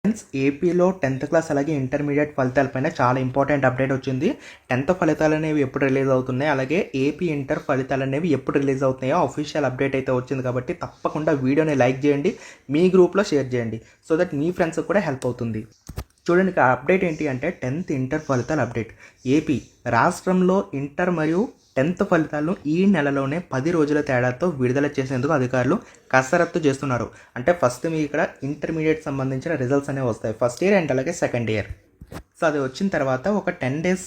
Friends, ఏపీలో 10th class అలాగే intermediate ఫలితాలపైన చాలా ఇంపార్టెంట్ అప్డేట్ వచ్చింది. 10th ఫలితాలు అనేవి ఎప్పుడు రిలీజ్ అవుతున్నాయి, అలాగే ఏపీ ఇంటర్ ఫలితాలు అనేవి ఎప్పుడు రిలీజ్ అవుతున్నాయో అఫీషియల్ అప్డేట్ అయితే వచ్చింది. కాబట్టి తప్పకుండా వీడియోని లైక్ చేయండి, మీ గ్రూప్లో షేర్ చేయండి, సో దట్ మీ ఫ్రెండ్స్కి కూడా హెల్ప్ అవుతుంది. చూడండి, ఇక అప్డేట్ ఏంటి అంటే 10th ఇంటర్ ఫలితాల అప్డేట్. ఏపీ రాష్ట్రంలో ఇంటర్ మరియు 10th ఫలితాలను ఈ నెలలోనే 10 రోజుల తేడాతో విడుదల చేసేందుకు అధికారులు కసరత్తు చేస్తున్నారు. అంటే ఫస్ట్ మీకు ఇక్కడ ఇంటర్మీడియట్ సంబంధించిన రిజల్ట్స్ అనేవి వస్తాయి, ఫస్ట్ ఇయర్ అండ్ అలాగే సెకండ్ ఇయర్. సో అది వచ్చిన తర్వాత ఒక 10 డేస్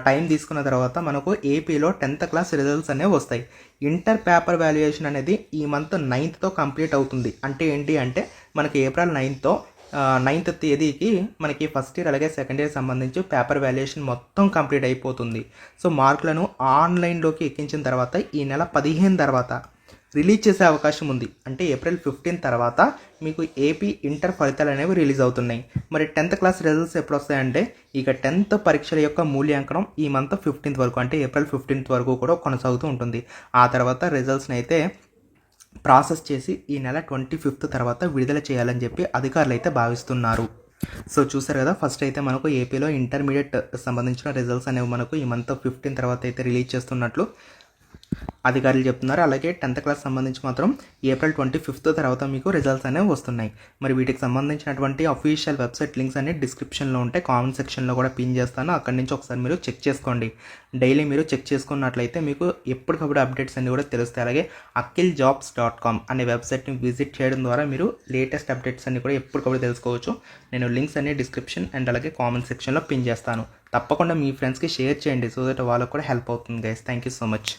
టైం తీసుకున్న తర్వాత మనకు ఏపీలో 10th క్లాస్ రిజల్ట్స్ అనేవి వస్తాయి. ఇంటర్ పేపర్ వాల్యుయేషన్ అనేది ఈ మంత్ 9th కంప్లీట్ అవుతుంది. అంటే ఏంటి అంటే మనకి ఏప్రిల్ 9th తేదీకి మనకి ఫస్ట్ ఇయర్ అలాగే సెకండ్ ఇయర్ సంబంధించి పేపర్ వాల్యుయేషన్ మొత్తం కంప్లీట్ అయిపోతుంది. సో మార్కులను ఆన్లైన్లోకి ఎక్కించిన తర్వాత ఈ నెల 15 తర్వాత రిలీజ్ చేసే అవకాశం ఉంది. అంటే ఏప్రిల్ 15 తర్వాత మీకు ఏపీ ఇంటర్ ఫలితాలు అనేవి రిలీజ్ అవుతున్నాయి. మరి 10th క్లాస్ రిజల్ట్స్ ఎప్పుడు వస్తాయంటే ఇక 10th పరీక్షల యొక్క మూల్యాంకనం ఈ మంత్ 15th వరకు, అంటే ఏప్రిల్ 15th వరకు కూడా కొనసాగుతూ ఉంటుంది. ఆ తర్వాత రిజల్ట్స్ని అయితే ప్రాసెస్ చేసి ఈ నెల 25th తర్వాత విడుదల చేయాలని చెప్పి అధికారులు అయితే భావిస్తున్నారు. సో చూసారు కదా, ఫస్ట్ అయితే మనకు ఏపీలో ఇంటర్మీడియట్ సంబంధించిన రిజల్ట్స్ అనేవి మనకు ఈ మంత్ 15 తర్వాత అయితే రిలీజ్ చేస్తున్నట్లు అధికారులు చెప్తున్నారు. అలాగే 10th క్లాస్ సంబంధించి మాత్రం ఏప్రిల్ 25th తర్వాత మీకు రిజల్ట్స్ అనేవి వస్తున్నాయి. మరి వీటికి సంబంధించినటువంటి అఫీషియల్ వెబ్సైట్ లింక్స్ అన్ని డిస్క్రిప్షన్లో ఉంటాయి, కామెంట్ సెక్షన్లో కూడా పిన్ చేస్తాను, అక్కడి నుంచి ఒకసారి మీరు చెక్ చేసుకోండి. డైలీ మీరు చెక్ చేసుకున్నట్లయితే మీకు ఎప్పటికప్పుడు అప్డేట్స్ అన్ని కూడా తెలుస్తాయి. అలాగే akhiljobs.com అనే వెబ్సైట్ని విజిట్ చేయడం ద్వారా మీరు లేటెస్ట్ అప్డేట్స్ అన్ని కూడా ఎప్పటికప్పుడు తెలుసుకోవచ్చు. నేను లింక్స్ అన్ని డిస్క్రిప్షన్ అండ్ అలాగే కామెంట్ సెక్షన్లో పిన్ చేస్తాను. తప్పకుండా మీ ఫ్రెండ్స్కి షేర్ చేయండి, సో దట్ వాళ్ళకు కూడా హెల్ప్ అవుతుంది guys. Thank you so much.